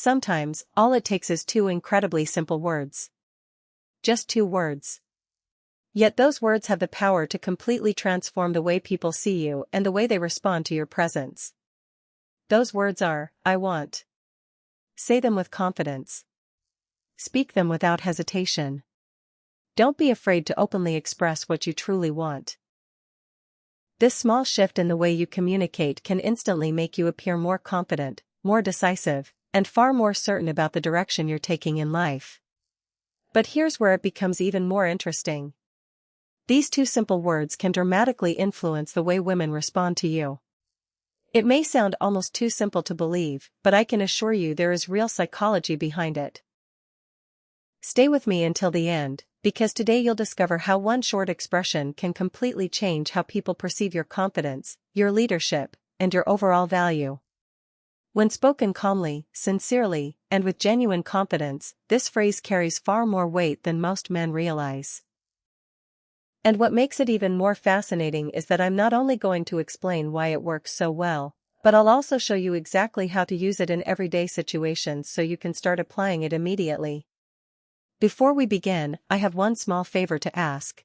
Sometimes, all it takes is two incredibly simple words. Just two words. Yet those words have the power to completely transform the way people see you and the way they respond to your presence. Those words are, I want. Say them with confidence. Speak them without hesitation. Don't be afraid to openly express what you truly want. This small shift in the way you communicate can instantly make you appear more confident, more decisive, and far more certain about the direction you're taking in life. But here's where it becomes even more interesting. These two simple words can dramatically influence the way women respond to you. It may sound almost too simple to believe, but I can assure you there is real psychology behind it. Stay with me until the end, because today you'll discover how one short expression can completely change how people perceive your confidence, your leadership, and your overall value. When spoken calmly, sincerely, and with genuine confidence, this phrase carries far more weight than most men realize. And what makes it even more fascinating is that I'm not only going to explain why it works so well, but I'll also show you exactly how to use it in everyday situations so you can start applying it immediately. Before we begin, I have one small favor to ask.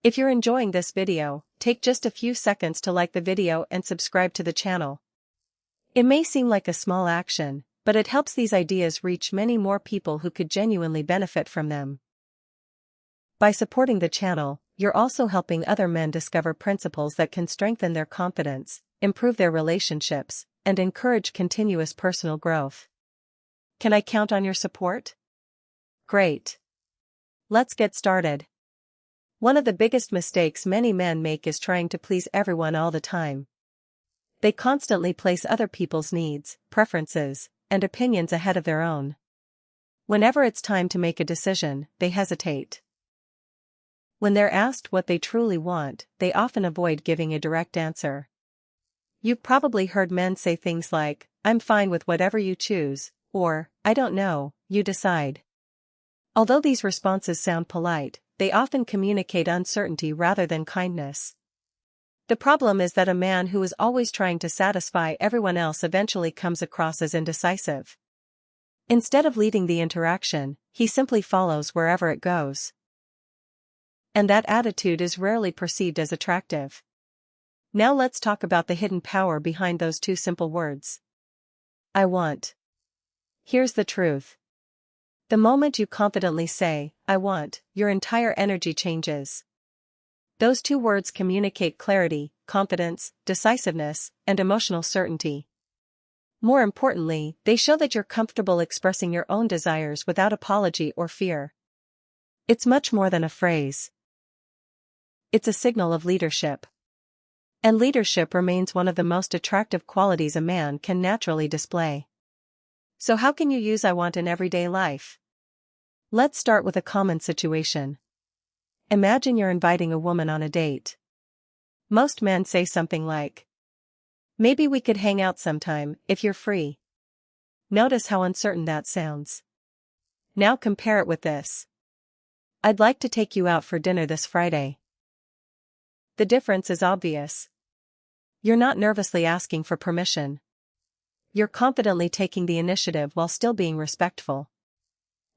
If you're enjoying this video, take just a few seconds to like the video and subscribe to the channel. It may seem like a small action, but it helps these ideas reach many more people who could genuinely benefit from them. By supporting the channel, you're also helping other men discover principles that can strengthen their confidence, improve their relationships, and encourage continuous personal growth. Can I count on your support? Great. Let's get started. One of the biggest mistakes many men make is trying to please everyone all the time. They constantly place other people's needs, preferences, and opinions ahead of their own. Whenever it's time to make a decision, they hesitate. When they're asked what they truly want, they often avoid giving a direct answer. You've probably heard men say things like, I'm fine with whatever you choose, or, I don't know, you decide. Although these responses sound polite, they often communicate uncertainty rather than kindness. The problem is that a man who is always trying to satisfy everyone else eventually comes across as indecisive. Instead of leading the interaction, he simply follows wherever it goes. And that attitude is rarely perceived as attractive. Now let's talk about the hidden power behind those two simple words. I want. Here's the truth. The moment you confidently say, I want, your entire energy changes. Those two words communicate clarity, confidence, decisiveness, and emotional certainty. More importantly, they show that you're comfortable expressing your own desires without apology or fear. It's much more than a phrase. It's a signal of leadership. And leadership remains one of the most attractive qualities a man can naturally display. So how can you use I want in everyday life? Let's start with a common situation. Imagine you're inviting a woman on a date. Most men say something like, maybe we could hang out sometime, if you're free. Notice how uncertain that sounds. Now compare it with this. I'd like to take you out for dinner this Friday. The difference is obvious. You're not nervously asking for permission. You're confidently taking the initiative while still being respectful.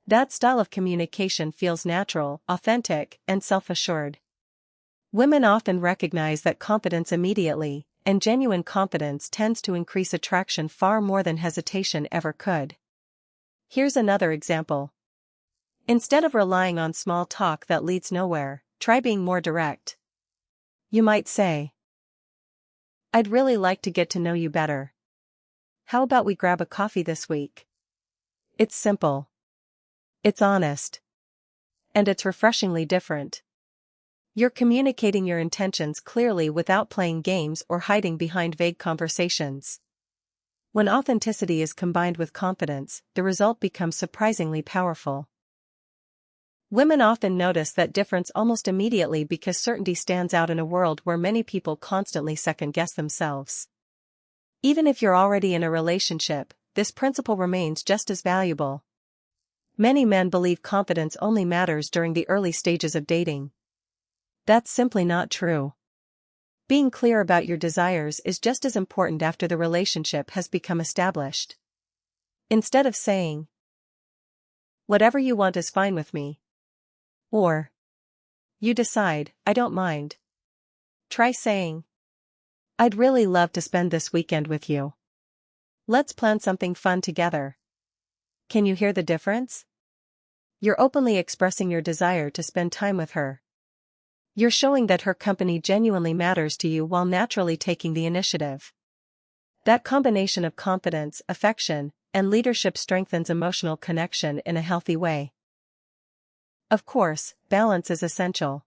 That style of communication feels natural, authentic, and self-assured. Women often recognize that confidence immediately, and genuine confidence tends to increase attraction far more than hesitation ever could. Here's another example. Instead of relying on small talk that leads nowhere, try being more direct. You might say, I'd really like to get to know you better. How about we grab a coffee this week? It's simple. It's honest. And it's refreshingly different. You're communicating your intentions clearly without playing games or hiding behind vague conversations. When authenticity is combined with confidence, the result becomes surprisingly powerful. Women often notice that difference almost immediately because certainty stands out in a world where many people constantly second-guess themselves. Even if you're already in a relationship, this principle remains just as valuable. Many men believe confidence only matters during the early stages of dating. That's simply not true. Being clear about your desires is just as important after the relationship has become established. Instead of saying, "Whatever you want is fine with me," or "You decide, I don't mind," try saying, "I'd really love to spend this weekend with you. Let's plan something fun together." Can you hear the difference? You're openly expressing your desire to spend time with her. You're showing that her company genuinely matters to you while naturally taking the initiative. That combination of confidence, affection, and leadership strengthens emotional connection in a healthy way. Of course, balance is essential.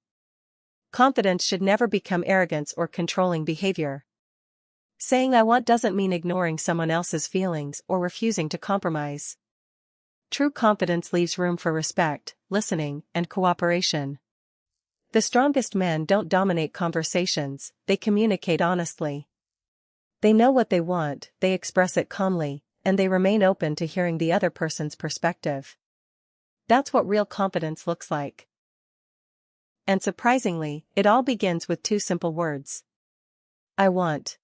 Confidence should never become arrogance or controlling behavior. Saying "I want" doesn't mean ignoring someone else's feelings or refusing to compromise. True confidence leaves room for respect, listening, and cooperation. The strongest men don't dominate conversations, they communicate honestly. They know what they want, they express it calmly, and they remain open to hearing the other person's perspective. That's what real confidence looks like. And surprisingly, it all begins with two simple words. I want.